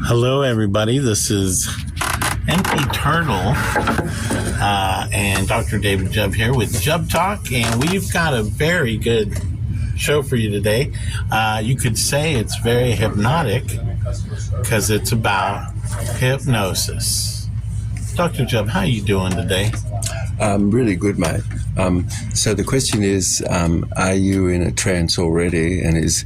Hello, everybody. This is NP Turtle and Dr. David Jubb here with JUBBTALK, and we've got a very good show for you today. You could say it's very hypnotic because it's about hypnosis. Dr. Jubb, how are you doing today? Really good, mate. So the question is, are you in a trance already? And is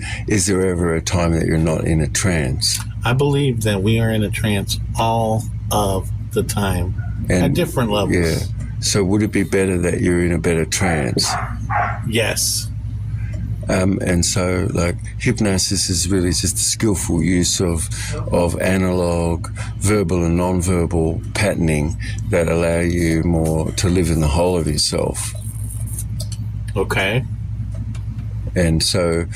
there ever a time that you're not in a trance? I believe that we are in a trance all of the time at different levels. Yeah. So would it be better that you're in a better trance? Yes. And so, like, hypnosis is really just a skillful use of analog, verbal and non-verbal patterning that allow you more to live in the whole of yourself. Okay. And so,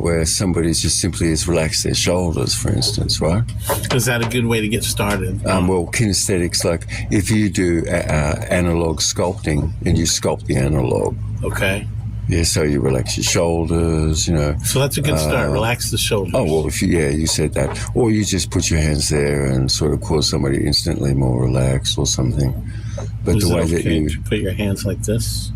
where somebody just simply has relaxed their shoulders, for instance, right? Is that a good way to get started? Well, kinesthetics, like if you do analog sculpting and you sculpt the analog. Okay. Yeah, so you relax your shoulders, you know. So that's a good start. Relax the shoulders. Oh, well, you said that. Or you just put your hands there and sort of cause somebody instantly more relaxed or something. But Is the way it okay that you to put your hands like this?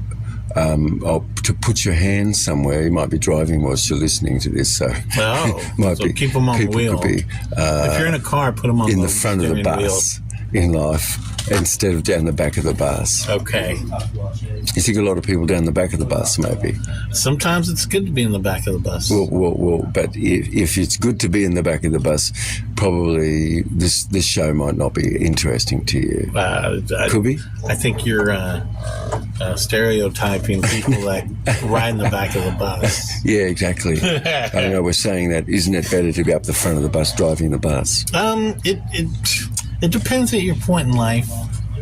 to put your hands somewhere, you might be driving whilst you're listening to this, so keep them on the wheel. Could be, if you're in a car, put them on in the front of the bus in life instead of down the back of the bus. Okay. You think a lot of people down the back of the bus, maybe? Sometimes it's good to be in the back of the bus. Well, but if it's good to be in the back of the bus, probably this show might not be interesting to you. Could be? I think you're stereotyping people that ride in the back of the bus. Yeah, exactly. I know we're saying that, isn't it better to be up the front of the bus driving the bus? It depends at your point in life,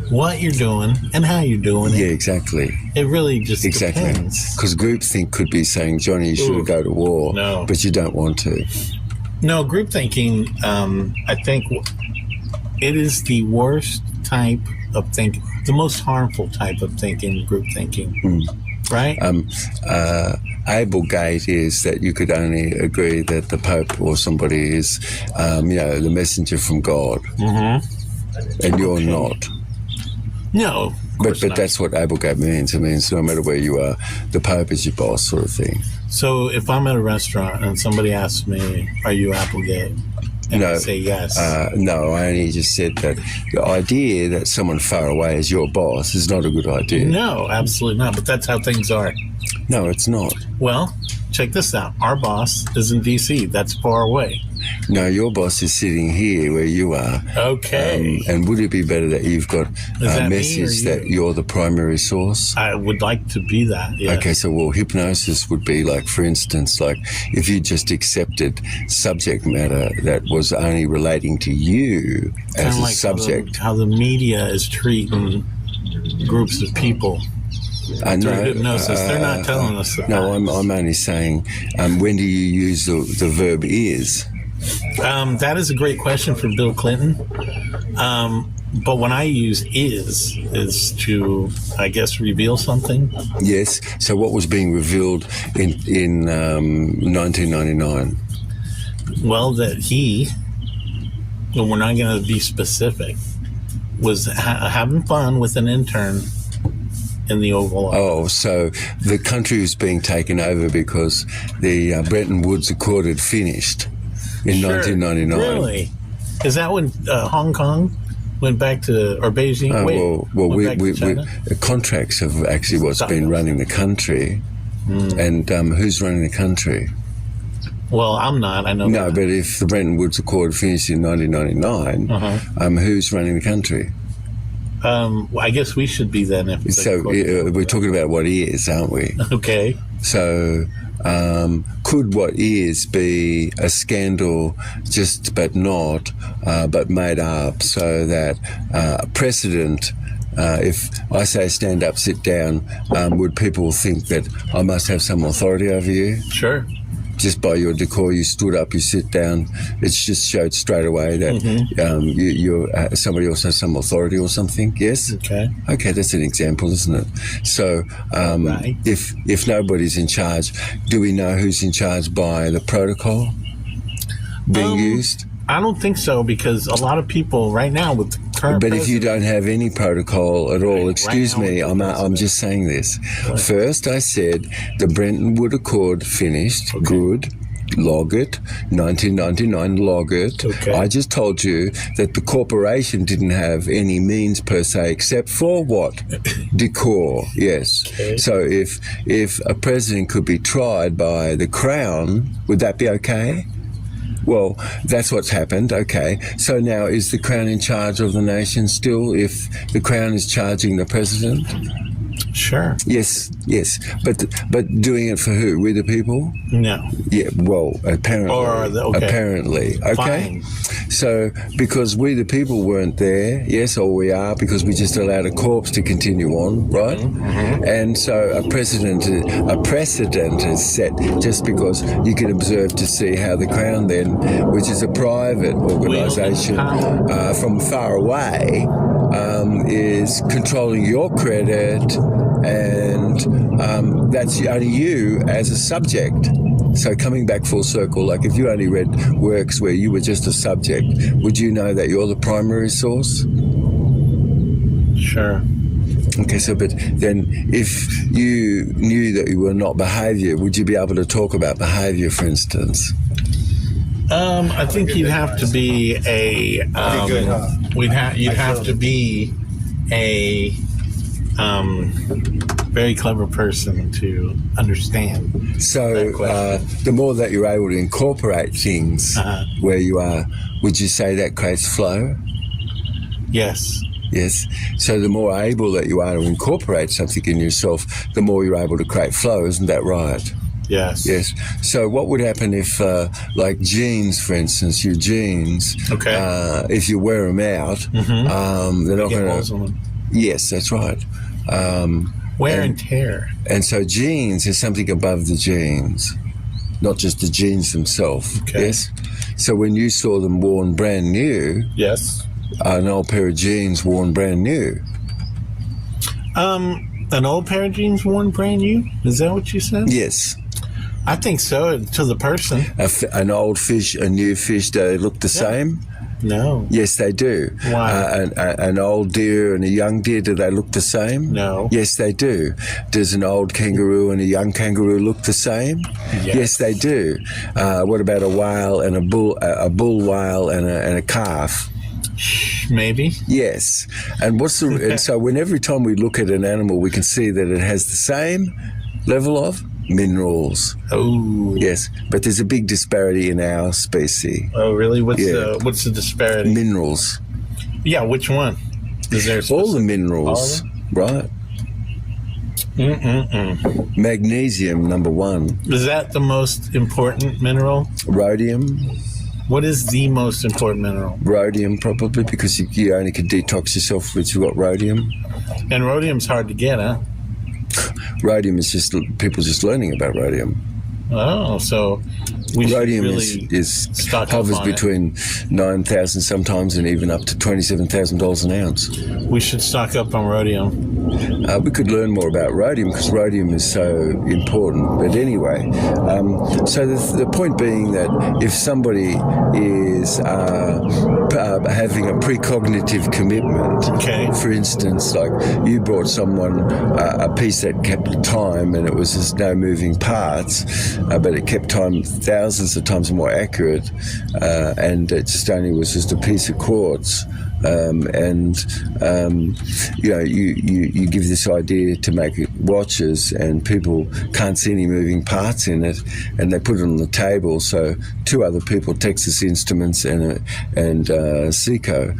what you're doing and how you're doing it. Yeah, exactly. It really just depends. Because groupthink could be saying, Johnny, you should go to war, but you don't want to. No, group thinking, I think it is the worst type of thinking, the most harmful type of thinking, group thinking, right? Able gate is that you could only agree that the Pope or somebody is, the messenger from God, and you're not. No, but that's what Abelgate means. It means no matter where you are, the Pope is your boss, sort of thing. So if I'm at a restaurant and somebody asks me, "Are you Applegate?" and I say yes. No, I only just said that the idea that someone far away is your boss is not a good idea. No, absolutely not. But that's how things are. No, it's not. Well, check this out. Our boss is in D.C. That's far away. No, your boss is sitting here where you are. Okay. And would it be better that you've got a message that you're the primary source? I would like to be that, yeah. Okay, so, hypnosis would be like, for instance, like if you just accepted subject matter that was only relating to you as a subject. How the media is treating groups of people. Through hypnosis. They're not telling us that. No, I'm only saying, when do you use the verb is? That is a great question for Bill Clinton. But when I use is to, I guess, reveal something. Yes. So what was being revealed in 1999? Well, that we're not going to be specific, was having fun with an intern in the Oval Office. Oh, so the country was being taken over because the Bretton Woods Accord had finished in 1999. Really? Is that when Hong Kong went back to, or Beijing? Contracts have actually what's been running the country. And who's running the country? Well, I'm not. I know. No, but if the Bretton Woods Accord finished in 1999, who's running the country? I guess we should be then. We're talking about what is, aren't we? Okay. So could what is be a scandal, but made up, so that precedent, if I say stand up, sit down, would people think that I must have some authority over you? Sure. Just by your decor, you stood up, you sit down. It's just showed straight away that you're somebody else has some authority or something. Yes. Okay. Okay, that's an example, isn't it? So, if nobody's in charge, do we know who's in charge by the protocol being used? I don't think so, because a lot of people right now with the current But if you don't have any protocol at all, excuse now me, with the I'm just saying this. What? First, I said the Brentwood Accord finished, good, log it, 1999, log it. Okay. I just told you that the corporation didn't have any means per se, except for what? Decor, yes. Okay. So if a president could be tried by the Crown, would that be okay? Well, that's what's happened. Okay. So now is the Crown in charge of the nation still if the Crown is charging the president? Sure. Yes. But doing it for who? We the people? No. Yeah, well, apparently. Okay. Apparently. Okay. Fine. So, because we the people weren't there, yes, or we are, because we just allowed a corpse to continue on, right? Mm-hmm. And so a precedent is set just because you can observe to see how the Crown then, which is a private organisation from far away, is controlling your credit, and that's only you as a subject. So coming back full circle, like if you only read works where you were just a subject, would you know that you're the primary source? Sure. Okay, so but then if you knew that you were not behaviour, would you be able to talk about behaviour, for instance? I think you'd have to be a you'd have to be a very clever person to understand. So the more that you're able to incorporate things where you are, would you say that creates flow? Yes. Yes. So the more able that you are to incorporate something in yourself, the more you're able to create flow. Isn't that right? Yes. Yes. So what would happen if, like jeans, for instance, your jeans, if you wear them out, they're not going to... Yes, that's right. Wear and tear. And so jeans is something above the jeans, not just the jeans themselves. Okay. Yes. So when you saw them worn brand new, Yes. An old pair of jeans worn brand new. An old pair of jeans worn brand new? Is that what you said? Yes. I think so, to the person. An old fish, a new fish, do they look the same? No. Yes, they do. Why? An old deer and a young deer, do they look the same? No. Yes, they do. Does an old kangaroo and a young kangaroo look the same? Yes, they do. What about a whale and a bull whale and a calf? Maybe. Yes. And and so when every time we look at an animal, we can see that it has the same level of minerals. Oh. Yes, but there's a big disparity in our species. Oh, really? What's the disparity? Minerals. Yeah, which one? Is there all the minerals, right? Magnesium, number one. Is that the most important mineral? Rhodium. What is the most important mineral? Rhodium, probably, because you only can detox yourself with you've got rhodium. And rhodium's hard to get, huh? Rhodium is just people just learning about rhodium. Oh, so we rhodium should really is hovers between 9,000 sometimes and even up to $27,000 an ounce. We should stock up on rhodium. We could learn more about rhodium because rhodium is so important. But anyway, so the point being that if somebody is having a precognitive commitment, for instance, like you brought someone a piece that kept time and it was just no moving parts, but it kept time thousands of times more accurate, and it just only was just a piece of quartz. You give this idea to make watches, and people can't see any moving parts in it, and they put it on the table. So two other people, Texas Instruments and Seiko,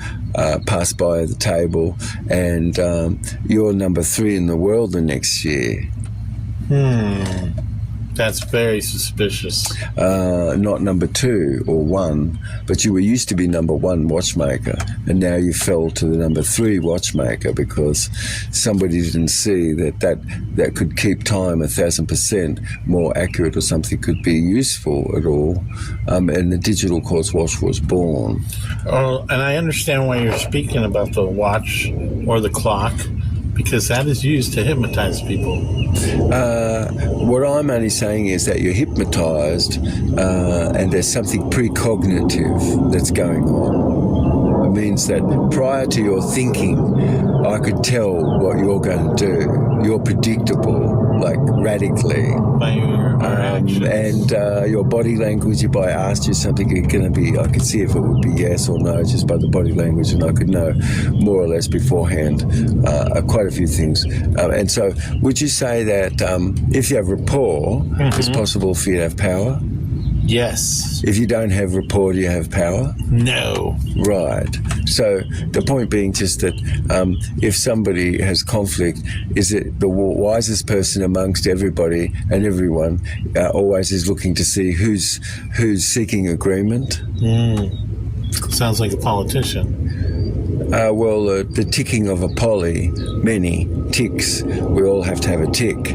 pass by the table, and you're number 3 in the world the next year. That's very suspicious. Not number 2 or 1, but you were used to be number 1 watchmaker, and now you fell to the number 3 watchmaker because somebody didn't see that could keep time 1,000% more accurate, or something could be useful at all, and the digital quartz watch was born. Oh, and I understand why you're speaking about the watch or the clock, Because that is used to hypnotize people. What I'm only saying is that you're hypnotized and there's something precognitive that's going on. It means that prior to your thinking, I could tell what you're going to do. You're predictable, like radically. By your actions. And your body language, if I asked you something, it's going to be, I could see if it would be yes or no just by the body language, and I could know more or less beforehand quite a few things. And so would you say that if you have rapport, it's possible for you to have power? Yes. If you don't have rapport, do you have power? No. Right. So the point being just that if somebody has conflict, is it the wisest person amongst everybody and everyone always is looking to see who's seeking agreement? Sounds like a politician. Well, the ticking of a poly, many ticks. We all have to have a tick.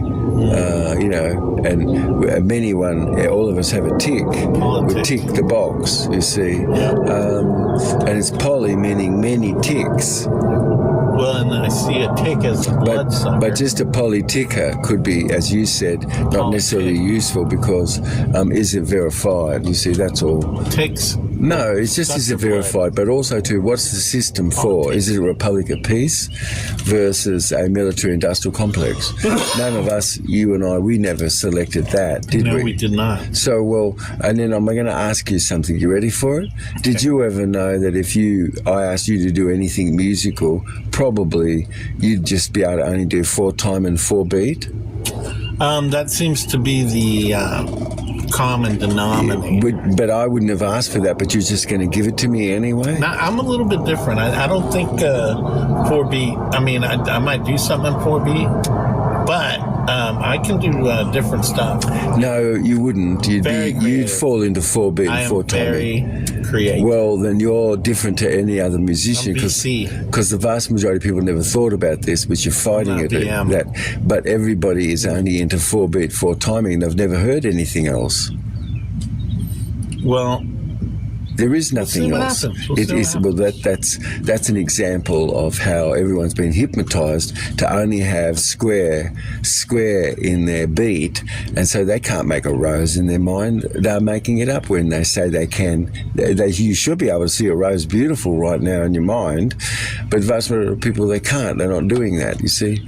And many all of us have a tick. Politics. We tick the box, you see. And it's poly, meaning many ticks. Well, and I see a tick as a blood sucker. But just a poly ticker could be, as you said, not necessarily useful because is it verified? You see, that's all. Ticks. No, it's just is it verified, but also too, what's the system for? Is it a republic of peace versus a military-industrial complex? None of us, you and I, we never selected that, did we? No, we did not. So, well, and then I'm going to ask you something. You ready for it? Did you ever know that if I asked you to do anything musical, probably you'd just be able to only do 4-time and 4-beat? That seems to be the common denominator. But I wouldn't have asked for that, but you're just going to give it to me anyway? Now, I'm a little bit different. I don't think 4-beat, I mean, I might do something in 4-beat, but I can do different stuff. No, you wouldn't. You'd fall into 4-beat and 4-time. Very creative. Well, then you're different to any other musician because the vast majority of people never thought about this, but you're fighting it. But everybody is only into 4-beat, 4-timing, and they've never heard anything else. Well, there is nothing else. That's an example of how everyone's been hypnotized to only have square in their beat, and so they can't make a rose in their mind. They're making it up when they say they can. You should be able to see a rose beautiful right now in your mind, but vast majority of people, they can't. They're not doing that. You see,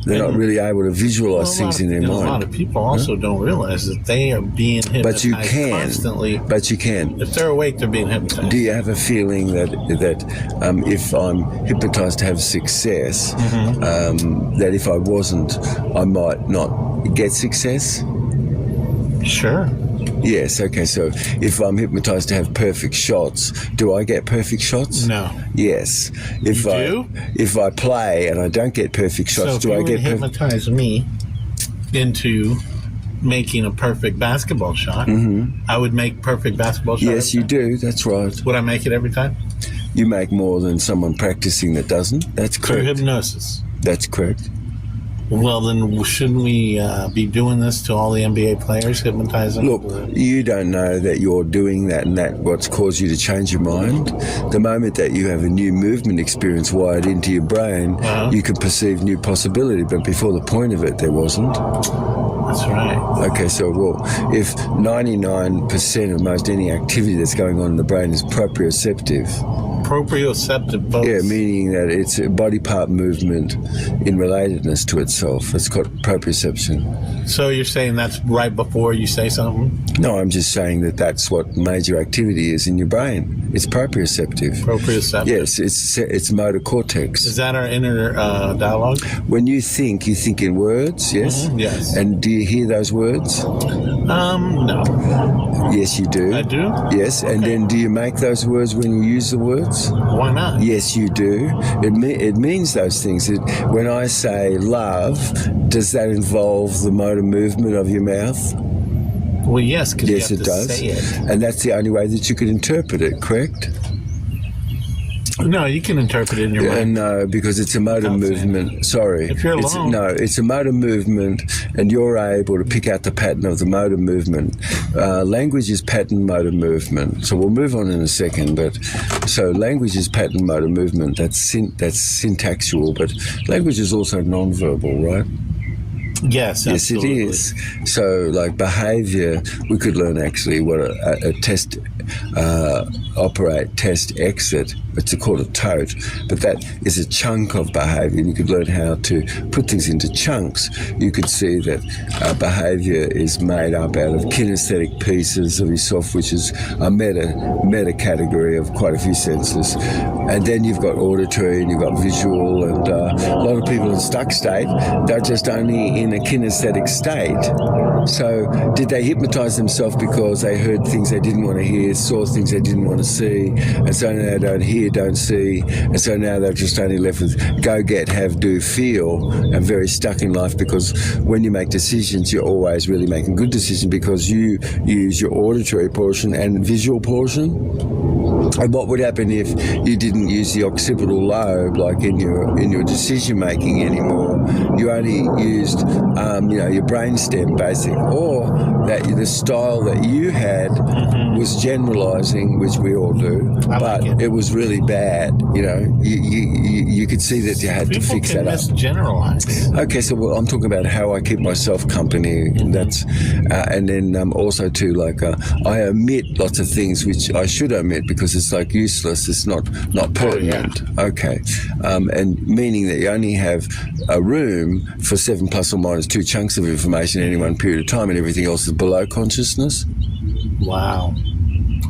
they're not really able to visualize things in their mind. A lot of people also don't realize that they are being hypnotized constantly. But you can. If they're awake, they're being hypnotized. Do you have a feeling that if I'm hypnotized to have success, that if I wasn't, I might not get success? Sure. Yes, okay, so if I'm hypnotized to have perfect shots, do I get perfect shots? No. Yes. If I play and I don't get perfect shots, do I get perfect? Hypnotize me into making a perfect basketball shot, I would make perfect basketball shots. Yes, you do. That's right. Would I make it every time? You make more than someone practicing that doesn't. That's correct. Through hypnosis. That's correct. Well, then shouldn't we be doing this to all the NBA players, hypnotizing? Look, you don't know that you're doing that and that what's caused you to change your mind. The moment that you have a new movement experience wired into your brain, you can perceive new possibility, but before the point of it, there wasn't. That's right. Okay, so, well, if 99% of most any activity that's going on in the brain is proprioceptive. Proprioceptive both. Yeah, meaning that it's a body part movement in relatedness to itself. It's called proprioception. So you're saying that's right before you say something? No, I'm just saying that that's what major activity is in your brain. It's proprioceptive. Proprioceptive. Yes, it's motor cortex. Is that our inner dialogue? When you think in words, yes? Yes. And do you hear those words? No. Yes, you do. I do? Yes, and then do you make those words when you use the words? Why not? Yes, you do. It means those things. When I say love, does that involve the motor movement of your mouth? Well, yes, because yes, you have it to does. say it. And that's the only way that you could interpret it, correct? No, you can interpret it in your mind. No, because it's a motor movement. Sorry. If you're alone. It's a motor movement, and you're able to pick out the pattern of the motor movement. Language is pattern motor movement. So we'll move on in a second. But so language is pattern motor movement. That's syntaxual, but language is also nonverbal, right? Yes, absolutely. Yes, it is. So, like behaviour, we could learn actually what a test, operate, test, exit. It's called a tote, but that is a chunk of behaviour. And you could learn how to put things into chunks. You could see that behaviour is made up out of kinesthetic pieces of yourself, which is a meta category of quite a few senses. And then you've got auditory, and you've got visual, and a lot of people in stuck state, they're just only in a kinesthetic state. So did they hypnotise themselves because they heard things they didn't want to hear, saw things they didn't want to see, and so now they don't hear, don't see, and so now they're just only left with go, get, have, do, feel, and very stuck in life, because when you make decisions, you're always really making good decisions because you use your auditory portion and visual portion. And what would happen if you didn't use the occipital lobe, like in your decision making anymore? You only used, your brainstem, basically, or that the style that you had was generalising, which we all do, but it was really bad. You could see that you had to fix that up. People can misgeneralize. Okay, so I'm talking about how I keep myself company, and that's, and then also too, like I omit lots of things which I should omit because it's like useless. It's not pertinent. Oh, yeah. Okay, and meaning that you only have a room for 7 plus or minus 2 chunks of information in any one period of time, and everything else is below consciousness. Wow.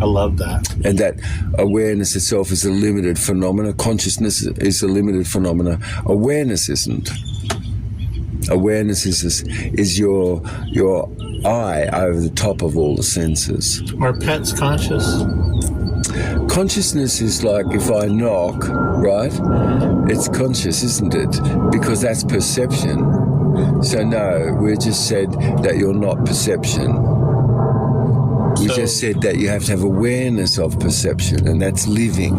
I love that. And that awareness itself is a limited phenomena. Consciousness is a limited phenomena. Awareness isn't. Awareness is your eye over the top of all the senses. Are pets conscious? Consciousness is like if I knock, right? It's conscious, isn't it? Because that's perception. So no, we just said that you're not perception. We just said that you have to have awareness of perception, and that's living.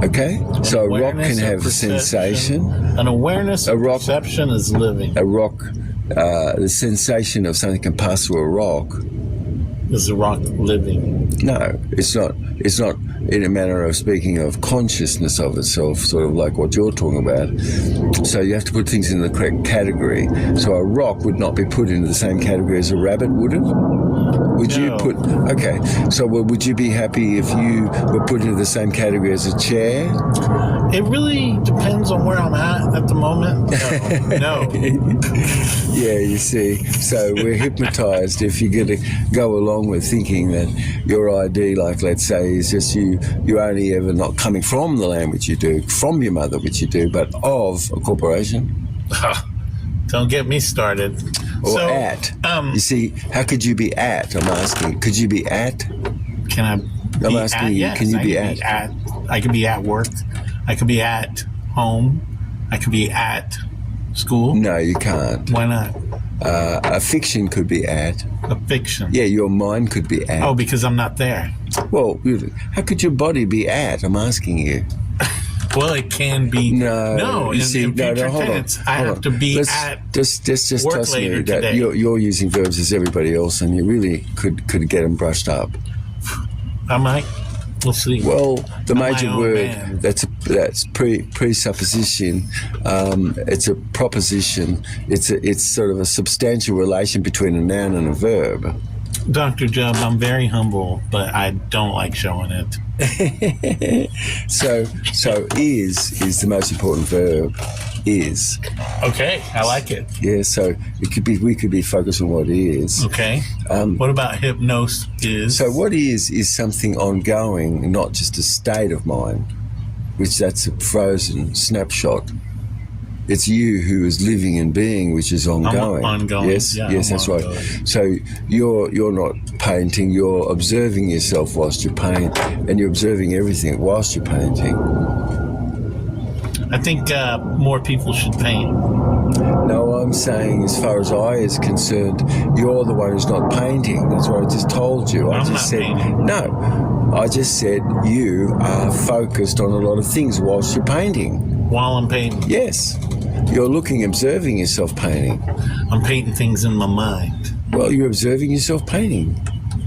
Okay? So a rock can have a sensation. An awareness of perception is living. A rock, the sensation of something can pass through a rock. Is the rock living? No, it's not. It's not in a manner of speaking of consciousness of itself, sort of like what you're talking about. So you have to put things in the correct category. So a rock would not be put into the same category as a rabbit, would it? Would you put... Okay, so would you be happy if you were put into the same category as a chair? It really depends on where I'm at the moment. No. Yeah, you see. So we're hypnotized if you're going to go along with thinking that your ID, like let's say, is just you're only ever not coming from the land which you do, from your mother which you do, but of a corporation. Don't get me started. Or at. You see, how could you be at? I'm asking. Could you be at? Can I be I'm asking at? you, Yes, can you I be can at? Be at? I could be at work. I could be at home. I could be at school. No, you can't. Why not? A fiction could be at. A fiction? Yeah, your mind could be at. Oh, because I'm not there. Well, how could your body be at? I'm asking you. Well, it can be. No. You see, in future tense, I have to be at just work trust later me that today. you're using verbs as everybody else, and you really could get them brushed up. I might. We'll see. Well, the major word man. that's presupposition. It's a proposition. It's sort of a substantial relation between a noun and a verb. Dr. Jubb, I'm very humble, but I don't like showing it. So is the most important verb. Is. Okay, I like it. Yeah, so we could be focused on what is. Okay. What about hypnosis is? So what is something ongoing, not just a state of mind, which that's a frozen snapshot. It's you who is living and being, which is ongoing. I'm ongoing. Yes, yeah, yes, I'm that's ongoing. right. So you're not painting. You're observing yourself whilst you paint, and you're observing everything whilst you're painting. I think more people should paint. No, I'm saying as far as I is concerned, you're the one who's not painting. That's what I just told you. I I'm just not said painting. no. I just said you are focused on a lot of things whilst you're painting. While I'm painting. Yes. You're observing yourself painting. I'm painting things in my mind. Well, you're observing yourself painting.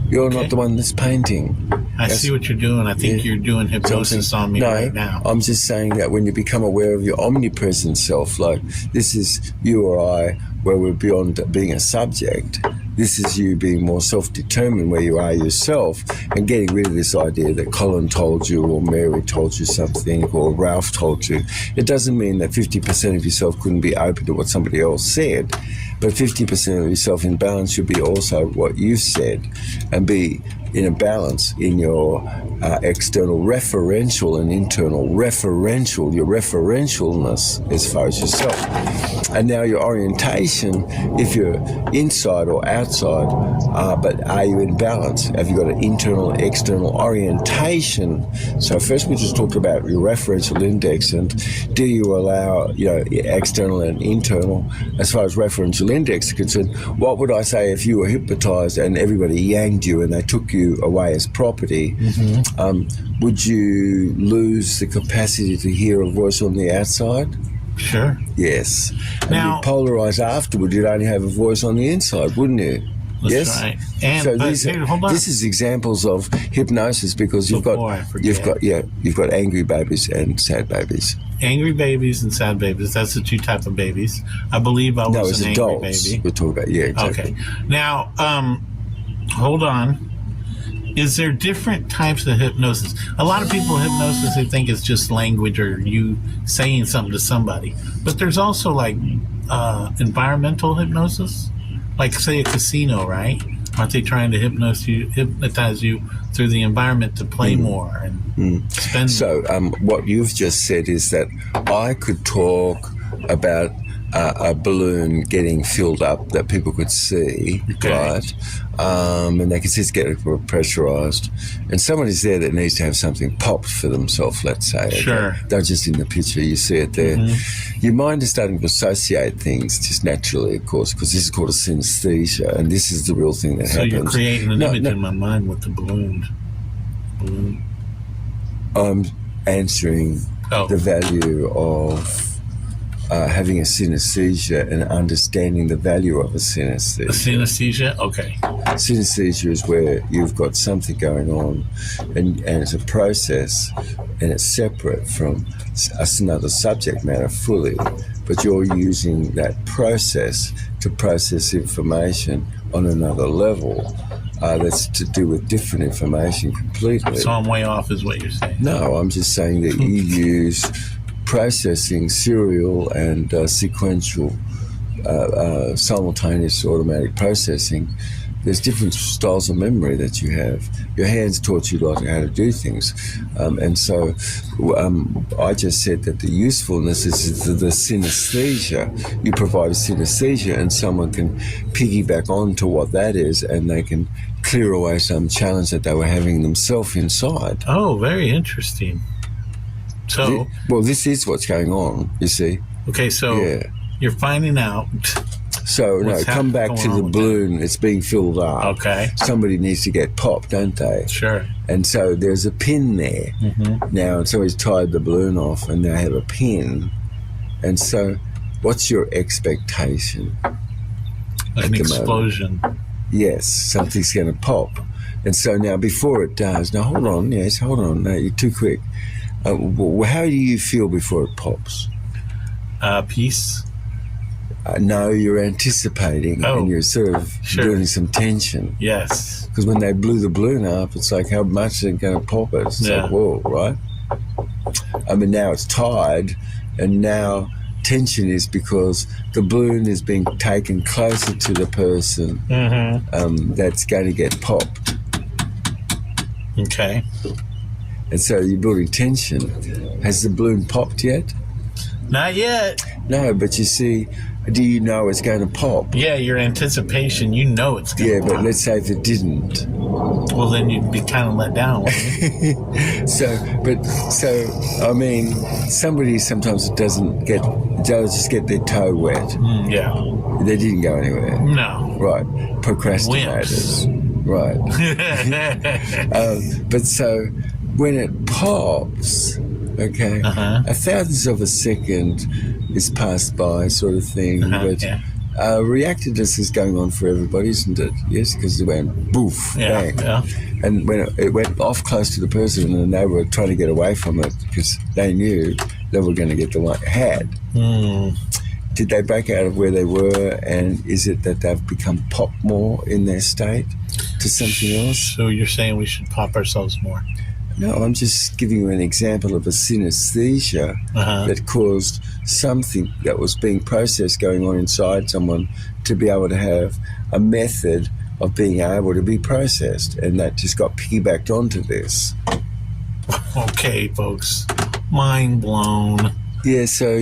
You're Okay. not the one that's painting. I see what you're doing. I think you're doing hypnosis on me No, right now. I'm just saying that when you become aware of your omnipresent self, like this is you or I, where we're beyond being a subject. This is you being more self-determined where you are yourself and getting rid of this idea that Colin told you or Mary told you something or Ralph told you. It doesn't mean that 50% of yourself couldn't be open to what somebody else said, but 50% of yourself in balance should be also what you said and be in a balance in your external referential and internal referential, your referentialness as far as yourself. And now your orientation, if you're inside or outside, but are you in balance? Have you got an internal, external orientation? So first we just talked about your referential index and do you allow, external and internal. As far as referential index is concerned, what would I say if you were hypnotized and everybody yanged you and they took you away as property? Would you lose the capacity to hear a voice on the outside? Sure. Yes. And Now- you'd polarize afterward, you'd only have a voice on the inside, wouldn't you? That's Yes. right. And So but, these, here, hold on. this is examples of hypnosis because Before I forget. you've got angry babies and sad babies. Angry babies and sad babies. That's the two type of babies. I believe I No, was as an angry adults baby. we're talking about. Yeah, exactly. Okay. Now, hold on. Is there different types of hypnosis? A lot of people hypnosis, they think it's just language or you saying something to somebody. But there's also like environmental hypnosis. Like say a casino, right? Aren't they trying to hypnotize you through the environment to play more and spend So what you've just said is that I could talk about a balloon getting filled up that people could see, Okay. right? And they can see it's getting pressurized. And somebody's there that needs to have something popped for themselves, let's say. Okay? Sure. They're just in the picture, you see it there. Your mind is starting to associate things just naturally, of course, because this is called a synesthesia, and this is the real thing that So happens. you're creating an No, image no. in my mind with the balloon. I'm answering Oh. the value of having a synesthesia and understanding the value of a synesthesia. A synesthesia? Okay. Synesthesia is where you've got something going on and it's a process and it's separate from another subject matter fully, but you're using that process to process information on another level that's to do with different information completely. So I'm way off is what you're saying. No, I'm just saying that you use processing serial and sequential simultaneous automatic processing. There's different styles of memory that you have. Your hands taught you how to do things. And so I just said that the usefulness is the synesthesia. You provide a synesthesia and someone can piggyback on to what that is and they can clear away some challenge that they were having themselves inside. Oh, very interesting. So, Well, this is what's going on, you see. okay, so Yeah. you're finding out. So, no, What's come back going to on the with balloon. It's being filled up. Okay. Somebody needs to get popped, don't they? Sure. And so there's a pin there. Now, and somebody's tied the balloon off and they have a pin. And so what's your expectation? Like an the moment. explosion. Yes, something's going to pop. And so now before it does, now hold on, no, you're too quick. How do you feel before it pops? Peace. No, you're anticipating and you're sort of Sure. building some tension. Yes. Because when they blew the balloon up, it's like, how much are they going to pop it? It's Yeah. like, whoa, right? I mean, now it's tied, and now tension is because the balloon is being taken closer to the person that's going to get popped. Okay. And so you're building tension. Has the balloon popped yet? Not yet. No, but you see, do you know it's going to pop? Yeah, your anticipation, you know it's going to pop. Yeah, but let's say if it didn't. Well, then you'd be kind of let down, wouldn't you? So, I mean, somebody sometimes they'll just get their toe wet. Yeah. They didn't go anywhere. No. Right. Procrastinators. Right. But so when it pops, okay, a thousandth of a second is passed by, sort of thing. But reactiveness is going on for everybody, isn't it? Yes, because it went boof, bang. Yeah. And when it went off close to the person and they were trying to get away from it because they knew they were going to get the one had. Did they break out of where they were, and is it that they've become pop more in their state to something else? So you're saying we should pop ourselves more? No, I'm just giving you an example of a synesthesia that caused something that was being processed going on inside someone to be able to have a method of being able to be processed, and that just got piggybacked onto this. Okay, folks. Mind blown. Yeah, so,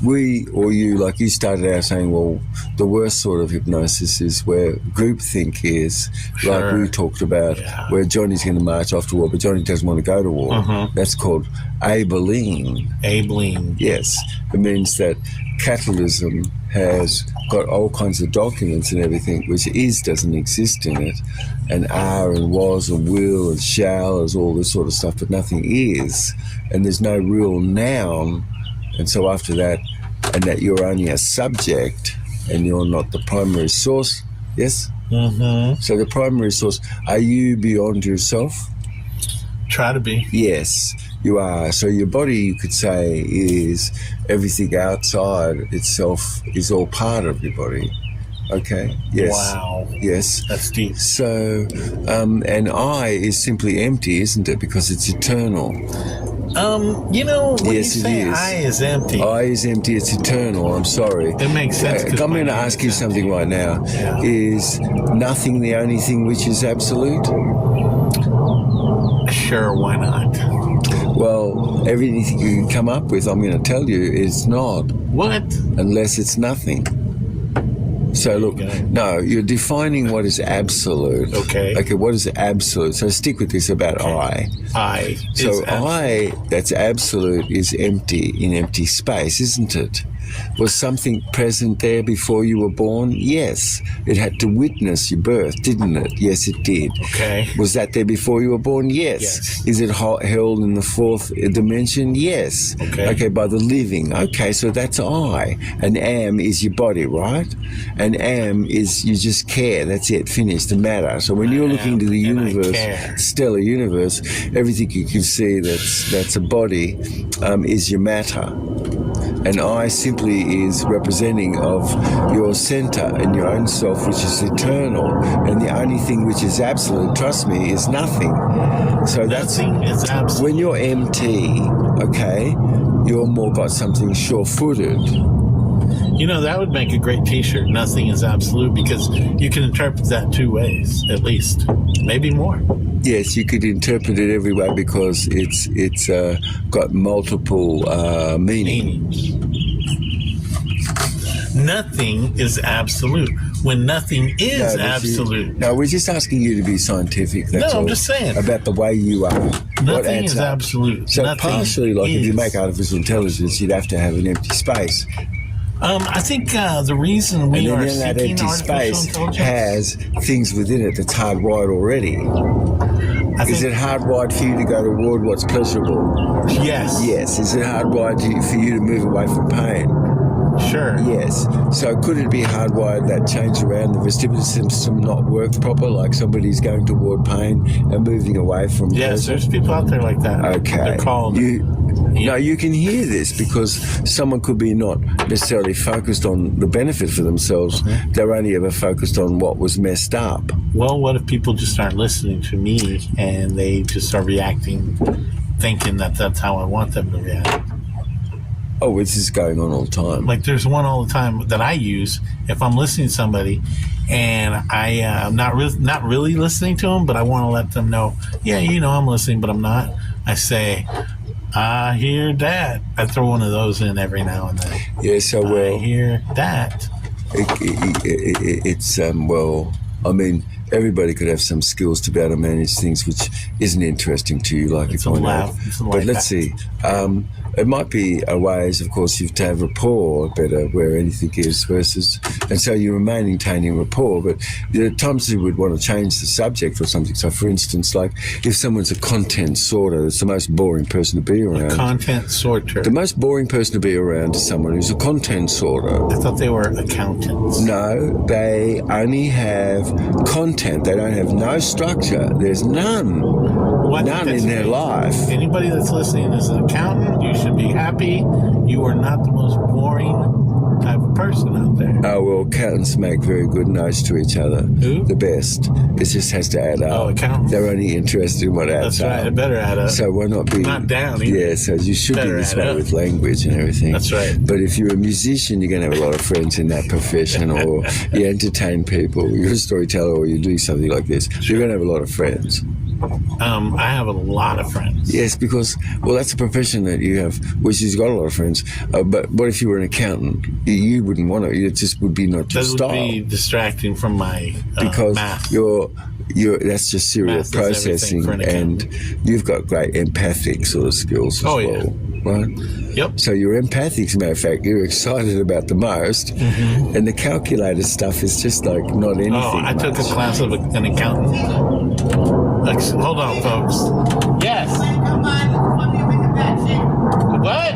we or you, like you started out saying, well, the worst sort of hypnosis is where groupthink is, like we talked about, where Johnny's going to march off to war, but Johnny doesn't want to go to war. That's called abling. Abling. Yes. It means that capitalism has got all kinds of documents and everything, which doesn't exist in it, and are and was and will and shall is all this sort of stuff, but nothing is, and there's no real noun. And so after that, and that you're only a subject and you're not the primary source, yes? So the primary source, are you beyond yourself? Try to be. Yes, you are. So your body, you could say, is everything outside itself is all part of your body. Okay, yes. Wow. Yes. That's deep. So, and I is simply empty, isn't it? Because it's eternal. When yes, you say it is. I is empty. I is empty, it's eternal, I'm sorry. It makes sense. I'm going to ask you something right now. Yeah. Is nothing the only thing which is absolute? Sure, why not? Well, everything you can come up with, I'm going to tell you, is not. What? Unless it's nothing. So look, no, you're defining what is absolute. Okay. Okay, what is absolute? So stick with this about I. I. So I, that's absolute, is empty, in empty space, isn't it? Was something present there before you were born? Yes. It had to witness your birth, didn't it? Yes, it did. Okay. Was that there before you were born? Yes. Is it held in the fourth dimension? Yes. Okay, by the living. Okay, so that's I. And am is your body, right? And am is you just care. That's it, finished, the matter. So when you're looking to the universe, stellar universe, everything you can see that's a body is your matter. And I simply is representing of your center and your own self, which is eternal. And the only thing which is absolute, trust me, is nothing. So nothing is absolute. When you're empty, okay, you're more got something sure-footed. That would make a great t-shirt. Nothing is absolute, because you can interpret that two ways, at least. Maybe more. Yes, you could interpret it every way because it's got multiple meanings. Nothing is absolute. When nothing is absolute. No, we're just asking you to be scientific. That's all. I'm just saying. About the way you are. Nothing is absolute. So nothing partially, like is. if you make artificial intelligence, you'd have to have an empty space. I think the reason we are seeking that empty space has things within it that's hardwired already. Is it hardwired for you to go toward what's pleasurable? Yes. Yes. Is it hardwired for you to move away from pain? Sure. Yes. So could it be hardwired that change around the vestibular system not work proper, like somebody's going toward pain and moving away from yes, there's people out there like that. Okay. They're called... No, you can hear this because someone could be not necessarily focused on the benefit for themselves. Mm-hmm. They're only ever focused on what was messed up. Well, what if people just aren't listening to me and they just are reacting, thinking that that's how I want them to react? Oh, this is going on all the time. Like there's one all the time that I use if I'm listening to somebody and I'm not really listening to them, but I want to let them know, yeah, I'm listening, but I'm not. I say, I hear that. I throw one of those in every now and then. Yeah, so I hear that. It's well, I mean, everybody could have some skills to be able to manage things which isn't interesting to you, like It's you a point out. laugh. It's a But light let's see. It might be a ways, of course, you've to have rapport better where anything is versus, and so you're maintaining rapport. But there are times you would want to change the subject or something. So, for instance, like if someone's a content sorter, it's the most boring person to be around. Content sorter. The most boring person to be around is someone who's a content sorter. I thought they were accountants. No, they only have content. They don't have no structure. There's none. None in their life. Anybody that's listening is an accountant. You should be happy. You are not the most boring type of person out there. Oh, well, accountants make very good notes to each other. Who? The best. It just has to add up. Oh, accountants. They're only interested in what adds That's up. right. It better add up. So why not be... Not down either. Yeah, so you should Better be this add way up. with language and everything. That's right. But if you're a musician, you're going to have a lot of friends in that profession, or you entertain people, you're a storyteller, or you do something like this. You're going to have a lot of friends. I have a lot of friends. Yes, because, well, that's a profession that you have, which has got a lot of friends. But what if you were an accountant? You wouldn't want to. It just would be not your That style. would be distracting from my Because math. you're that's just serial Math is everything processing, for an and you've got great empathic sort of skills as Oh, yeah. well, right? Yep. So you're empathic, as a matter of fact, you're excited about the most, and the calculator stuff is just like not anything. Oh, I took a much. class of an accountant. Hold on, folks. Yes. Come by looking for me, I'm in the back shaving. What?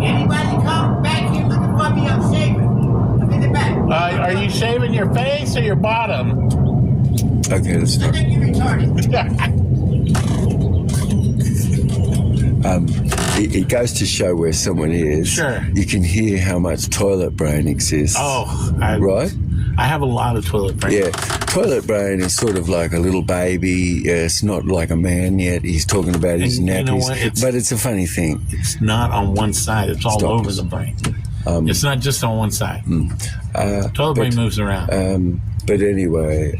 Anybody come back here looking for me, I'm shaving. I'm in the back. Are you shaving your face or your bottom? Okay, that's I not. think you're retarded. It goes to show where someone is. Sure. You can hear how much toilet brain exists. Right? I have a lot of toilet brain. Yeah, toilet brain is sort of like a little baby. It's not like a man yet. He's talking about his And you nappies, know what? but it's a funny thing. It's not on one side. It's all Stop. over the brain. It's not just on one side. Toilet brain moves around. But anyway,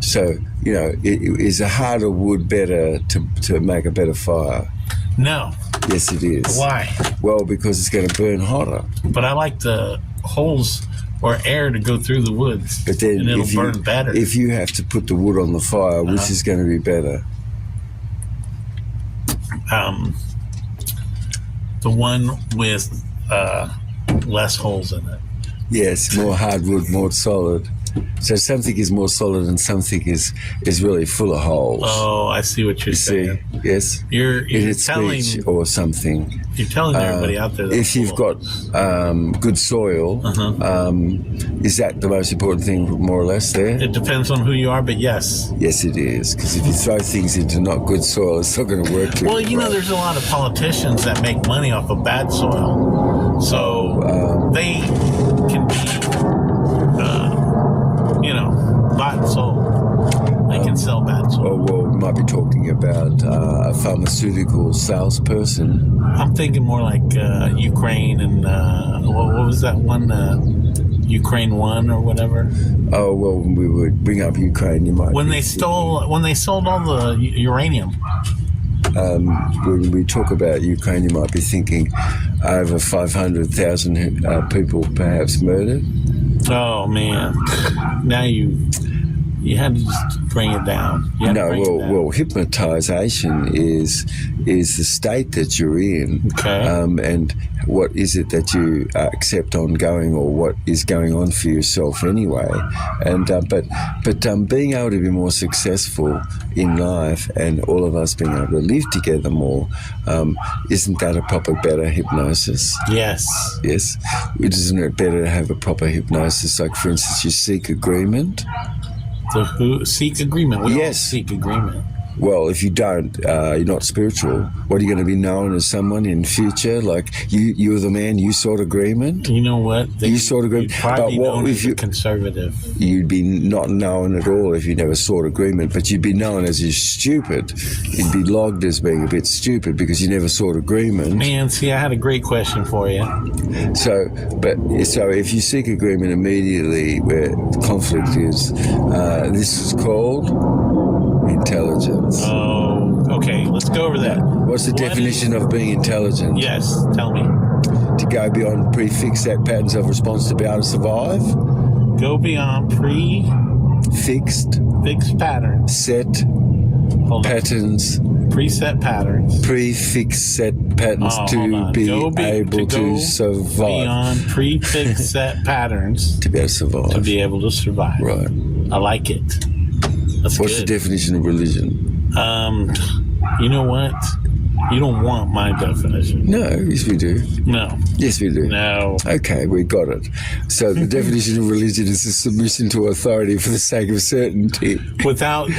so you know, is a harder wood better to make a better fire? No. Yes, it is. Why? Well, because it's going to burn hotter. But I like the holes or air to go through the woods. But then, and it'll burn better. If you have to put the wood on the fire, which is going to be better? The one with less holes in it. Yes, more hardwood, more solid. So something is more solid and something is really full of holes. Oh, I see what you're You saying. see? Yes. You're In its telling speech or something. you're telling everybody out there that If you've got good soil, is that the most important thing, more or less, there? it depends on who you are, but yes. Yes, it is. Because if you throw things into not good soil, it's not going to work. Well, you know, there's a lot of politicians that make money off of bad soil, so they can be, bought and sold. They can sell bad soil. Oh, well, we might be talking about a pharmaceutical salesperson. I'm thinking more like Ukraine and what was that one? Ukraine 1 or whatever. Oh, well, when we would bring up Ukraine, you might. When they sold all the uranium. When we talk about Ukraine, you might be thinking over 500,000 people perhaps murdered. Oh man! Now you had to just bring it down. You had to No, bring it down. well, hypnotization is the state that you're in, Okay. and what is it that you accept ongoing, or what is going on for yourself anyway. And but being able to be more successful in life, and all of us being able to live together more, isn't that a proper, better hypnosis? Yes. Yes. Isn't it better to have a proper hypnosis? Like, for instance, you seek agreement. Seek agreement. We all Yes. seek agreement. Well, if you don't, you're not spiritual. What, are you going to be known as someone in future? Like, you're the man, you sought agreement? You know what? You sort of agree. You'd probably But what known if as a you- conservative. You'd be not known at all if you never sought agreement, but you'd be known as you're stupid. You'd be logged as being a bit stupid because you never sought agreement. Man, see, I had a great question for you. So if you seek agreement immediately where conflict is, this is called intelligence. Oh, okay. Let's go over that. What's the definition of being intelligent? Yes, tell me. To go beyond prefix set patterns of response to be able to survive. Go beyond Fixed patterns. set Hold on. patterns. Preset patterns. Prefix set patterns to be able to survive. Beyond prefix set patterns To be able to survive. to be able to survive. Right. I like it. That's What's good. the definition of religion? You know what? You don't want my definition. No, yes we do. No. Yes we do. No. Okay, we got it. So the definition of religion is a submission to authority for the sake of certainty. Without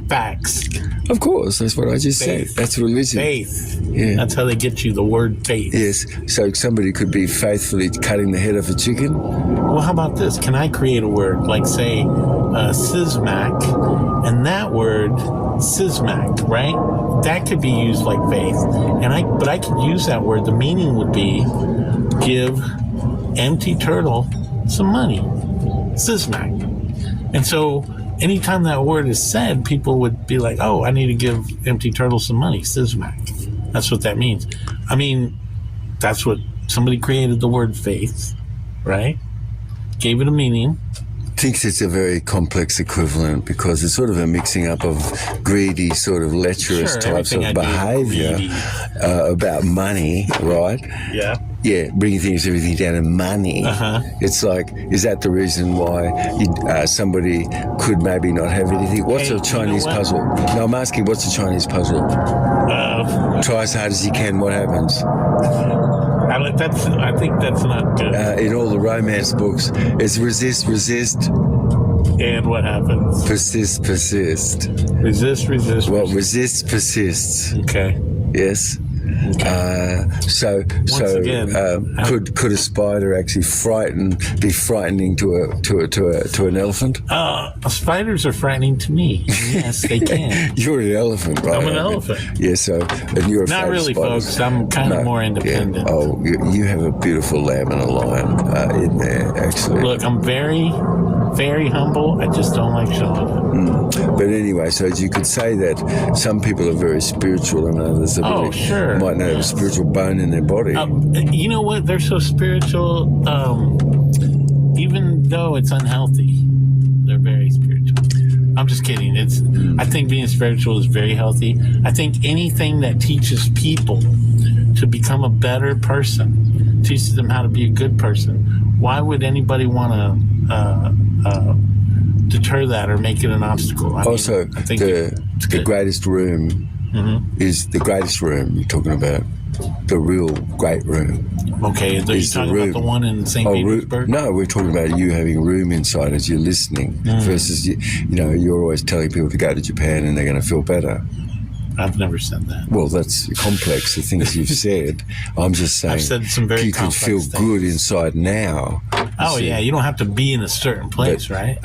facts. Of course, that's what I just Faith. said. That's religion. Faith. Yeah. That's how they get you the word faith. Yes. So somebody could be faithfully cutting the head off a chicken. Well, how about this? Can I create a word like, say, Sismac, and that word, Sismac, right? That could be used like faith. But I could use that word. The meaning would be give Empty Turtle some money. Sismac. And so anytime that word is said, people would be like, oh, I need to give Empty Turtle some money. Sismac. That's what that means. I mean, that's what somebody created the word faith, right? Gave it a meaning. Thinks it's a very complex equivalent because it's sort of a mixing up of greedy, sort of lecherous Sure, types of everything I do is behaviour greedy. about money, right? Yeah. Yeah, bringing everything down to money. Uh-huh. It's like, is that the reason why somebody could maybe not have anything? What's Hey, a Chinese you know what? puzzle? No, I'm asking, what's a Chinese puzzle? Try as hard as you can, what happens? I think that's not good. In all the romance books, it's resist, And what happens? persist. Resist. Well, resists, persists. Okay. Yes. So again, could a spider actually be frightening to an elephant? Spiders are frightening to me. Yes, they can. You're an elephant, right? I'm an elephant. Yeah. So and you're Not afraid of really, spiders. folks. I'm kind of more independent. Yeah. Oh, you have a beautiful lamb and a lion in there, actually. Look, I'm very, very humble. I just don't like showing it. But anyway, so you could say that some people are very spiritual and others are really, sure. might not have a spiritual bone in their body. You know what? They're so spiritual, even though it's unhealthy. They're very spiritual. I'm just kidding. I think being spiritual is very healthy. I think anything that teaches people to become a better person, teaches them how to be a good person, why would anybody want to deter that or make it an obstacle? I think it's the good. greatest room is the greatest room you're talking about. The real great room. Okay, are you is the talking room. about the one in St. Petersburg? No, we're talking about you having room inside as you're listening versus, you're always telling people to go to Japan and they're going to feel better. I've never said that. Well, that's complex, the things you've said. I'm just saying I've said some very you could complex feel things. good inside now. Oh, yeah, you don't have to be in a certain place, right?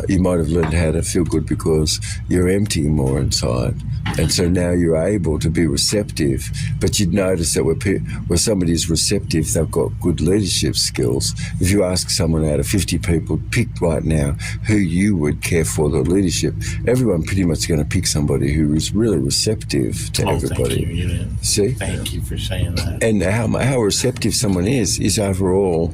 You might have learned how to feel good because you're emptying more inside. And so now you're able to be receptive. But you'd notice that where somebody's receptive, they've got good leadership skills. If you ask someone out of 50 people, pick right now who you would care for the leadership, everyone pretty much going to pick somebody who is really receptive to everybody. Thank you. See? Thank you for saying that. And how receptive someone is overall.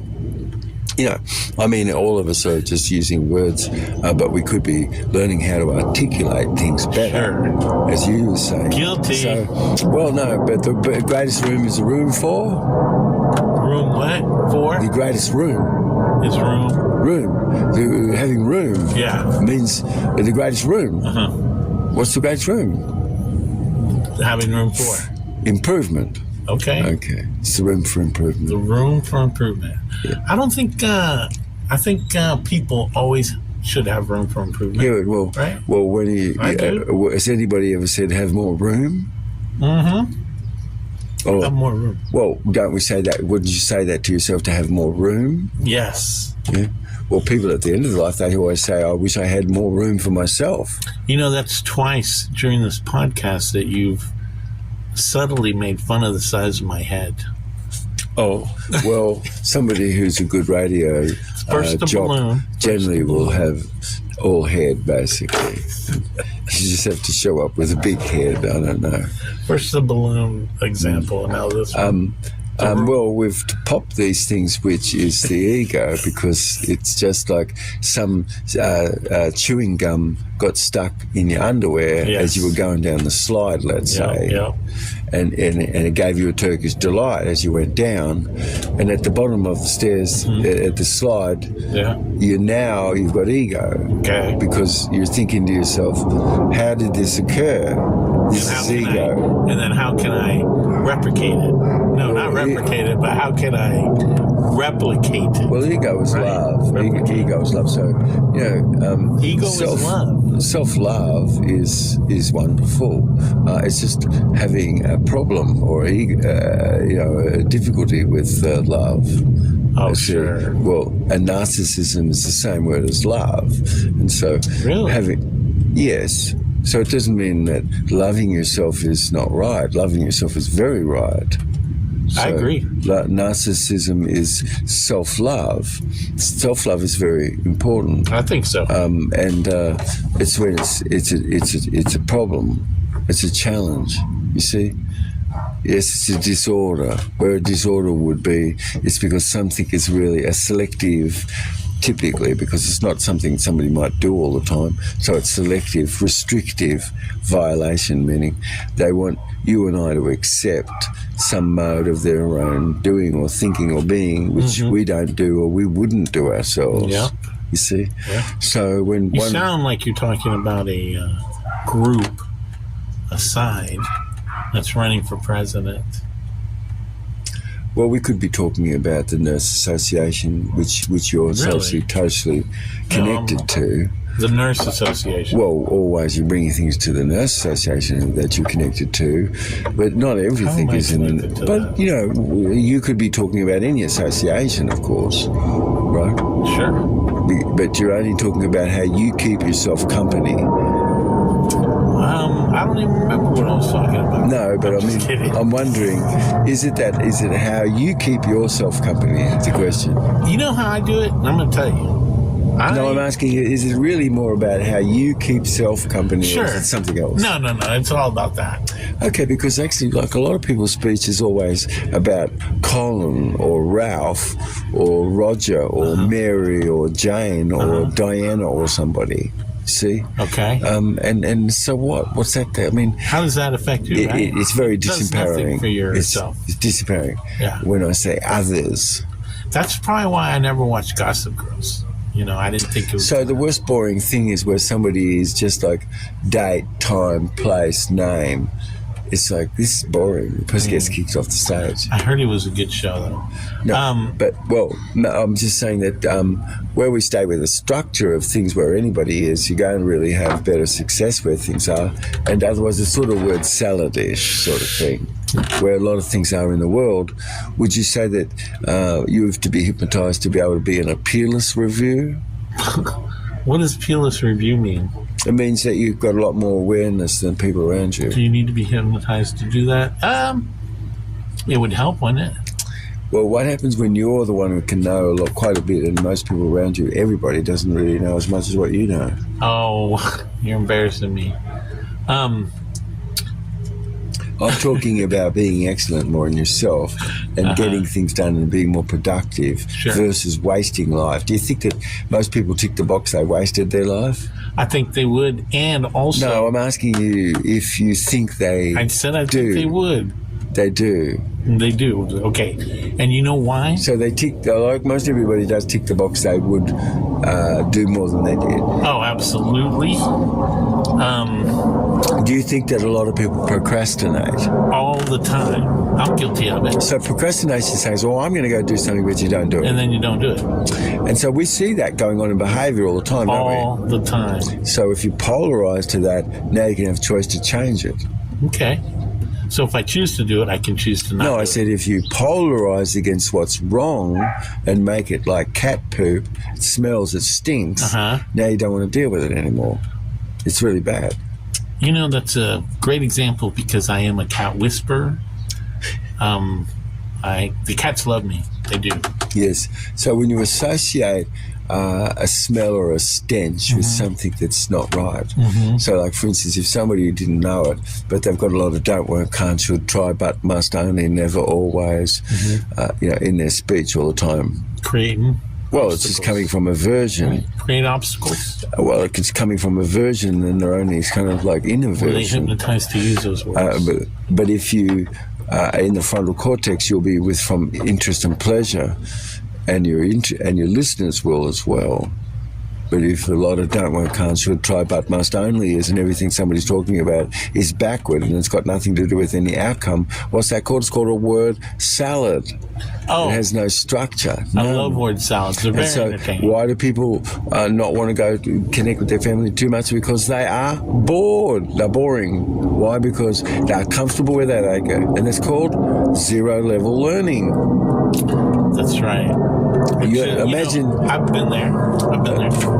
All of us are just using words, but we could be learning how to articulate things better, as you were saying. Guilty. So, but the greatest room is a room for? Room what? For? The greatest room. Is room. Room. Having room means the greatest room. Uh-huh. What's the greatest room? Having room for. Improvement. Okay. It's the room for improvement. The room for improvement. Yeah. I don't think, I think people always should have room for improvement. Yeah, right? Well, has anybody ever said have more room? Mm-hmm. Oh, have more room. Well, don't we say that? Wouldn't you say that to yourself to have more room? Yes. Yeah. Well, people at the end of life, they always say, I wish I had more room for myself. That's twice during this podcast that you've subtly made fun of the size of my head. Oh, well, somebody who's a good radio Burst the balloon. generally will have all head, basically. You just have to show up with a big head. I don't know. First the balloon example, and now this one. Well, we've popped these things, which is the ego, because it's just like some chewing gum got stuck in your underwear as you were going down the slide, let's say. Yeah. And it gave you a Turkish delight as you went down. And at the bottom of the stairs, at the slide, you've got ego. Okay. Because you're thinking to yourself, how did this occur? This is ego. And then how can I replicate it? No, not replicate it, but how can I replicate it? Well, ego is love. Ego is love. So, ego is love. Self-love is wonderful. It's just having a problem or a difficulty with love. Oh, sure. Well, and narcissism is the same word as love, and so really yes. So it doesn't mean that loving yourself is not right. Loving yourself is very right. So I agree. Narcissism is self-love. Self-love is very important. I think so. And it's when it's a problem. It's a challenge. You see. Yes, it's a disorder. Where a disorder would be, it's because something is really a selective. Typically, because it's not something somebody might do all the time. So it's selective, restrictive violation, meaning they want you and I to accept some mode of their own doing or thinking or being, which we don't do or we wouldn't do ourselves. Yeah. You see? Yeah. So when you sound like you're talking about a group, a side, that's running for president. Well, we could be talking about the Nurse Association, which you're totally connected to. The Nurse Association. Well, always you're bringing things to the Nurse Association that you're connected to, but not everything is in the... But, you could be talking about any association, of course, right? Sure. But you're only talking about how you keep yourself company. I don't even remember what I was talking about. No, but I'm wondering, is it how you keep yourself company? It's a question. You know how I do it? I'm going to tell you. I'm asking you, is it really more about how you keep self company or is it something else? No. It's all about that. Okay, because actually, like a lot of people's speech is always about Colin or Ralph or Roger or Mary or Jane or Diana or somebody. See? Okay. And so what? What's that? I mean, how does that affect you? It's very disempowering. For yourself. It's disempowering. Yeah. When I say others. That's probably why I never watched Gossip Girls. I didn't think it was... So the worst boring thing is where somebody is just like date, time, place, name. It's like, this is boring. The person gets kicked off the stage. I heard it was a good show, though. No, I'm just saying that where we stay with the structure of things where anybody is, you're going to really have better success where things are. And otherwise, it's sort of word salad-ish sort of thing, where a lot of things are in the world. Would you say that you have to be hypnotized to be able to be in a peerless review? What does peerless review mean? It means that you've got a lot more awareness than people around you. Do you need to be hypnotized to do that? It would help, wouldn't it? Well, what happens when you're the one who can know quite a bit and most people around you, everybody doesn't really know as much as what you know? Oh, you're embarrassing me. I'm talking about being excellent more in yourself and getting things done and being more productive versus wasting life. Do you think that most people tick the box they wasted their life? I think they would, and also... No, I'm asking you if you think they I said I think they would. They do. They do. Okay. And you know why? So they tick, like most everybody does tick the box, they would do more than they did. Oh, absolutely. Do you think that a lot of people procrastinate? All the time. I'm guilty of it. So procrastination says, I'm going to go do something, but you don't do it. And then you don't do it. And so we see that going on in behaviour all the time, don't we? All the time. So if you polarise to that, now you can have a choice to change it. Okay. So if I choose to do it, I can choose to not do it. No, I said if you polarize against what's wrong and make it like cat poop, it smells, it stinks, now you don't want to deal with it anymore. It's really bad. That's a great example because I am a cat whisperer. The cats love me. They do. Yes. So when you associate a smell or a stench with something that's not right. So, like, for instance, if somebody didn't know it, but they've got a lot of don't, won't, can't, should, try, but, must, only, never, always, in their speech all the time. Creating. Well, it's just coming from a version. Right. Create obstacles. Well, it's coming from a version, and they're only kind of like in a Were they version. hypnotized to use those words? But if you in the frontal cortex, you'll be with from interest and pleasure, and your listeners will as well. But if a lot of don't, won't, can't, should, try, but, must, only is, and everything somebody's talking about is backward and it's got nothing to do with any outcome, what's that called? It's called a word salad. Oh. It has no structure. I love word salads. They're very So entertaining. why do people not want to go to connect with their family too much? Because they are bored. They're boring. Why? Because they're comfortable where they go. And it's called zero-level learning. That's right. Imagine... I've been there.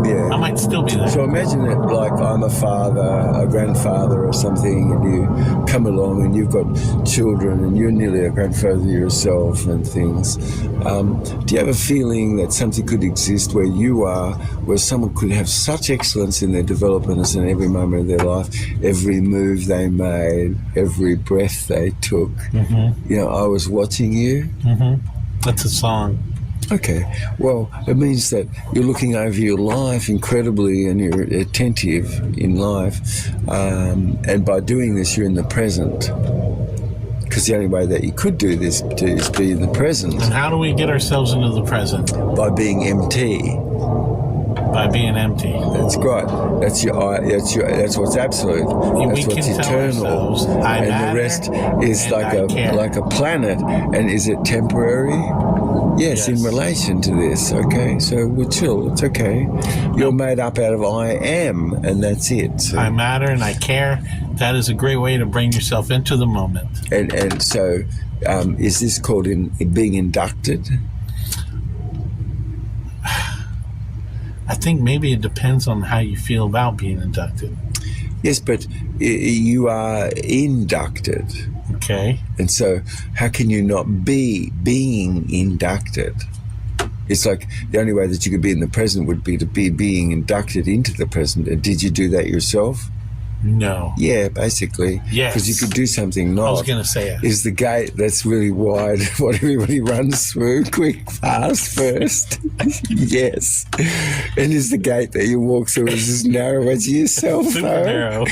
Yeah. I might still be there. So imagine that, like, I'm a father, a grandfather or something, and you come along and you've got children and you're nearly a grandfather yourself and things. Do you have a feeling that something could exist where you are, where someone could have such excellence in their development as in every moment of their life, every move they made, every breath they took? I was watching you. That's a song. Okay, well, it means that you're looking over your life incredibly and you're attentive in life, and by doing this you're in the present, because the only way that you could do this is be in the present. And how do we get ourselves into the present? By being empty. By being empty. That's great. That's what's absolute. That's what's eternal. And the rest is like a planet. And is it temporary? Yes, in relation to this. Okay, so we're chill. It's okay. You're made up out of I am, and that's it. So. I matter and I care. That is a great way to bring yourself into the moment. And so, is this called being inducted? I think maybe it depends on how you feel about being inducted. Yes, but you are inducted. Okay. And so how can you not be being inducted? It's like the only way that you could be in the present would be to be being inducted into the present. And did you do that yourself? No. Yeah, basically. Yes. Because you could do something not. I was going to say it. Is the gate that's really wide what everybody runs through, quick, fast, first? Yes. And is the gate that you walk through is as narrow as yourself, Super though? narrow.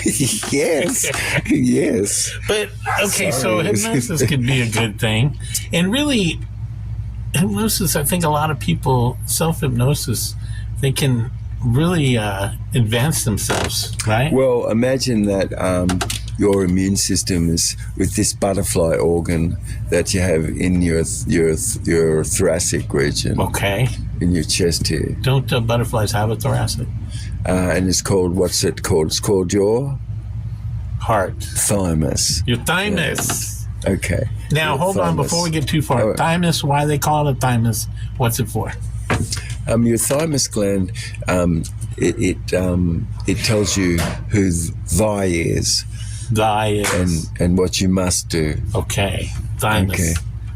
Yes. Yes. But, okay, so hypnosis could be a good thing. And really, hypnosis, I think a lot of people, self-hypnosis, they can really advance themselves, right? Well, imagine that your immune system is with this butterfly organ that you have in your thoracic region. Okay. In your chest here. Don't butterflies have a thoracic? And it's called, what's it called? It's called your? Heart. Thymus. Your thymus. Yeah. Okay. Now, hold on, before we get too far. Thymus, why they call it a thymus? What's it for? Your thymus gland, it tells you who thy is. Thy is. And what you must do. Okay. Thymus. Okay.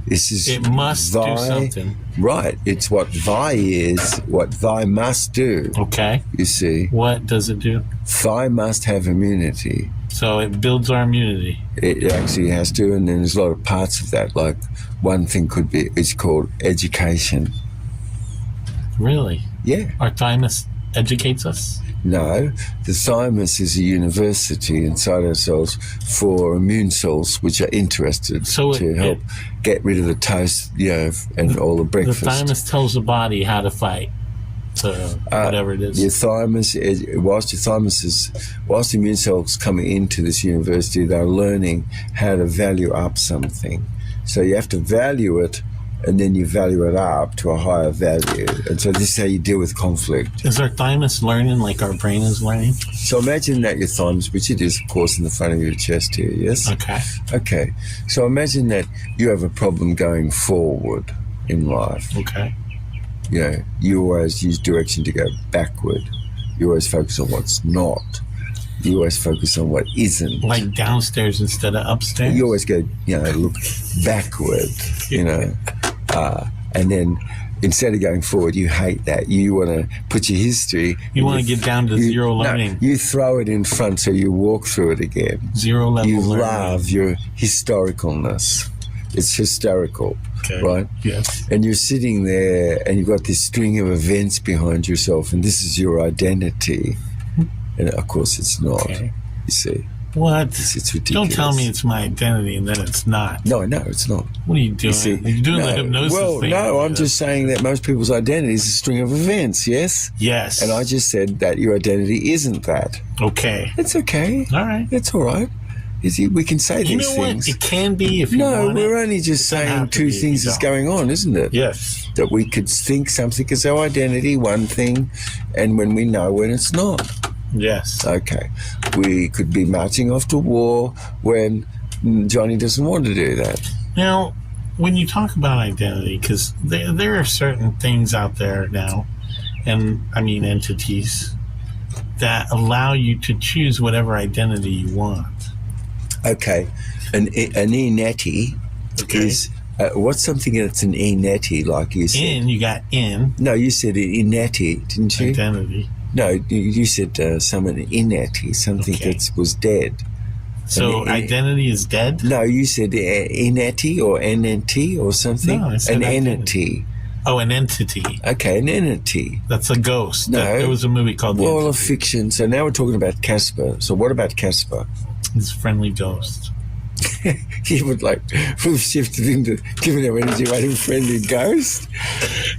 It must do something. Right. It's what thy is, what thy must do. Okay. You see. What does it do? Thy must have immunity. So it builds our immunity. It actually has to, and then there's a lot of parts of that. Like one thing could be, it's called education. Really? Yeah. Our thymus educates us? No. The thymus is a university inside ourselves for immune cells which are interested to help get rid of the toast, and all the breakfast. The thymus tells the body how to fight. So whatever it is. Your thymus, whilst immune cells coming into this university, they're learning how to value up something. So you have to value it, and then you value it up to a higher value. And so this is how you deal with conflict. Is our thymus learning like our brain is learning? So imagine that your thymus, which it is, of course, in the front of your chest here, yes? Okay. Okay. So imagine that you have a problem going forward in life. Okay. You always use direction to go backward. You always focus on what's not. You always focus on what isn't. Like downstairs instead of upstairs? You always go, look backward, and then instead of going forward, you hate that. You want to put your history. You want to get down to zero learning. No, you throw it in front so you walk through it again. Zero level You learning. love your historicalness. It's hysterical, Okay. right? Yes. And you're sitting there and you've got this string of events behind yourself, and this is your identity. And of course it's not. Okay. You see. What? It's ridiculous. Don't tell me it's my identity and then it's not. No, it's not. What are you doing? See, You're doing the hypnosis well, thing. no, I'm just saying that most people's identity is a string of events, yes? Yes. And I just said that your identity isn't that. Okay. It's okay. All right. It's all right. We can say You these know things. what? It can be if you No, want we're it. only just Doesn't saying have to two be if things you is don't. going on, isn't it? Yes. That we could think something is our identity, one thing, and when we know when it's not. Yes. Okay. We could be marching off to war when Johnny doesn't want to do that. Now, when you talk about identity, because there are certain things out there now, and I mean entities, that allow you to choose whatever identity you want. Okay. An e-netty Okay. is... what's something that's an e-netty, like you said? You got No, you said e-netty, didn't you? identity. No, you said someone in-netty, something Okay. that was dead. So An identity is dead? No, you said in-netty or NNT or something? No, I said an identity. entity. Oh, an entity. Okay, an entity. That's a ghost. No. There was a movie called The Wall of Entity. fiction. So now we're talking about Casper. So what about Casper? It's a friendly ghost. He would we've shifted into giving our energy away to a friendly ghost.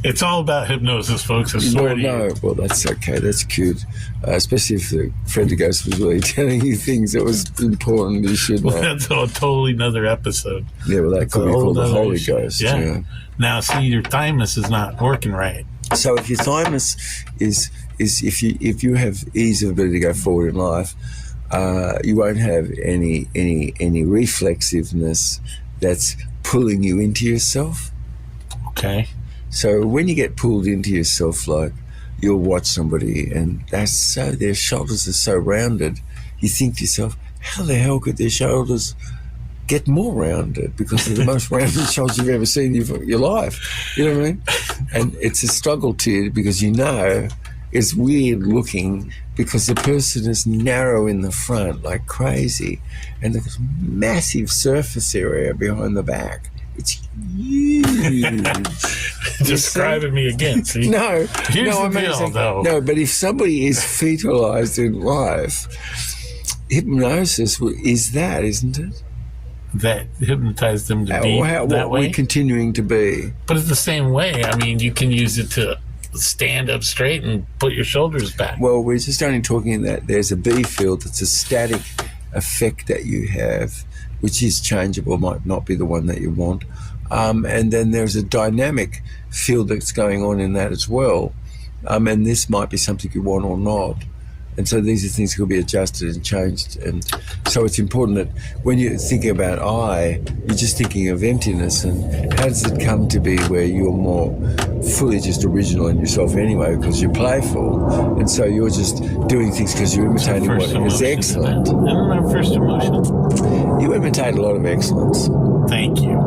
It's all about hypnosis, folks. I swear Well, to you. no, well, that's okay. That's cute. Especially if the friendly ghost was really telling you things that was important you should know. That's a totally another episode. Yeah, well, that could be a whole called the nother Holy issue. Ghost. Yeah. Now, see, your thymus is not working right. So if your thymus is if you have ease of ability to go forward in life, you won't have any reflexiveness that's pulling you into yourself. Okay. So when you get pulled into yourself, like you'll watch somebody and their shoulders are so rounded, you think to yourself, how the hell could their shoulders get more rounded? Because they're the most rounded shoulders you've ever seen in your life. You know what I mean? And it's a struggle to you because you know it's weird looking because the person is narrow in the front like crazy and there's massive surface area behind the back. It's huge. Describing me again, see? No, Here's no, the deal, though. No, but if somebody is fetalized in life, hypnosis is that, isn't it? That hypnotized them to be What that way. we're continuing to be. But it's the same way. I mean, you can use it to stand up straight and put your shoulders back. Well, we're just only talking that there's a B field that's a static effect that you have, which is changeable, might not be the one that you want. And then there's a dynamic field that's going on in that as well. And this might be something you want or not. And so these are things that could be adjusted and changed. And so it's important that when you're thinking about I, you're just thinking of emptiness. And how does it come to be where you're more fully just original in yourself anyway because you're playful. And so you're just doing things because you're imitating what is excellent. Isn't our first emotion? You imitate a lot of excellence. Thank you.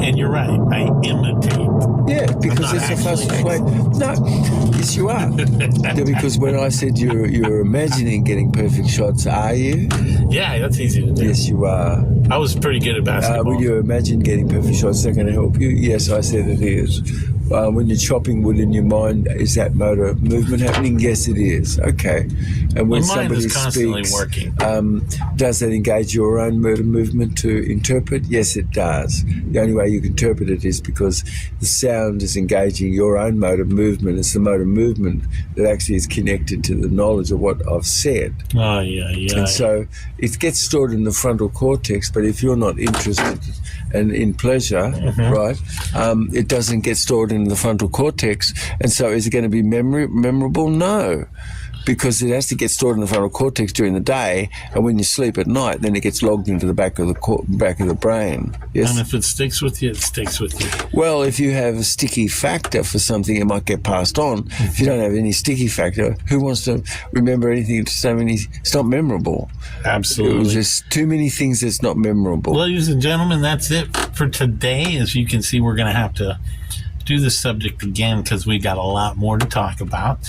And you're right. I imitate. Yeah, because not it's the fastest actually way. No, yes, you are. Yeah, because when I said you're imagining getting perfect shots, are you? Yeah, that's easy to do. Yes, you are. I was pretty good at basketball. When you imagine getting perfect shots, is that going to help you? Yes, I said it is. When you're chopping wood in your mind, is that motor movement happening? Yes, it is. Okay. And when My mind somebody is constantly speaks, working. does that engage your own motor movement to interpret? Yes, it does. The only way you can interpret it is because the sound is engaging your own motor movement. It's the motor movement that actually is connected to the knowledge of what I've said. Oh, yeah. And so it gets stored in the frontal cortex, but if you're not interested and in pleasure, right, it doesn't get stored in the frontal cortex. And so is it going to be memorable? No. Because it has to get stored in the frontal cortex during the day, and when you sleep at night, then it gets logged into the back of the brain. Yes. And if it sticks with you, it sticks with you. Well, if you have a sticky factor for something, it might get passed on. If you don't have any sticky factor, who wants to remember anything? It's not memorable. Absolutely. There's too many things that's not memorable. Ladies and gentlemen, that's it for today. As you can see, we're going to have to do this subject again because we got a lot more to talk about.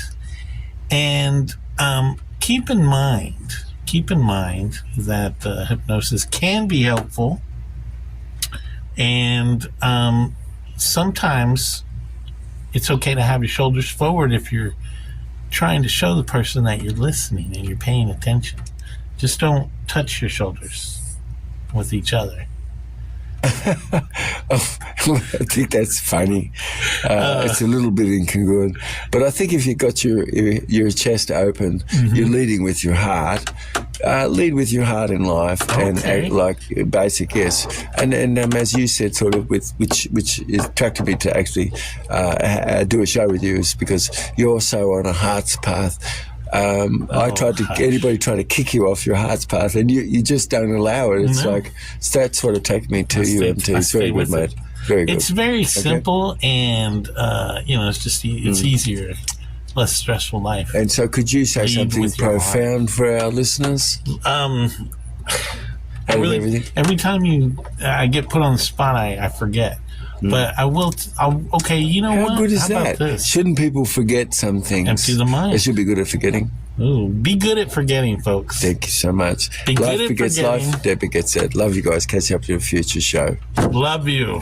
And keep in mind that hypnosis can be helpful. And sometimes it's okay to have your shoulders forward if you're trying to show the person that you're listening and you're paying attention. Just don't touch your shoulders with each other. I think that's funny. It's a little bit incongruent, but I think if you got your chest open, you're leading with your heart. Lead with your heart in life, and act like basic, yes. And as you said, sort of which attracted me to actually do a show with you is because you're so on a heart's path. I tried to anybody trying to kick you off your heart's path, and you just don't allow it. It's like that's what take me to you, and it's very good, mate. Very good. It's very simple, and it's just it's easier, less stressful life. And so, could you say something profound for our listeners? Every time I get put on the spot, I forget. But I will. Okay, you know what? How good is How that? about this? Shouldn't people forget some things? Empty the mind. They should be good at forgetting. Ooh, be good at forgetting, folks. Thank you so much. Life begets life. Dead begets that. Love you guys. Catch you up to a future show. Love you.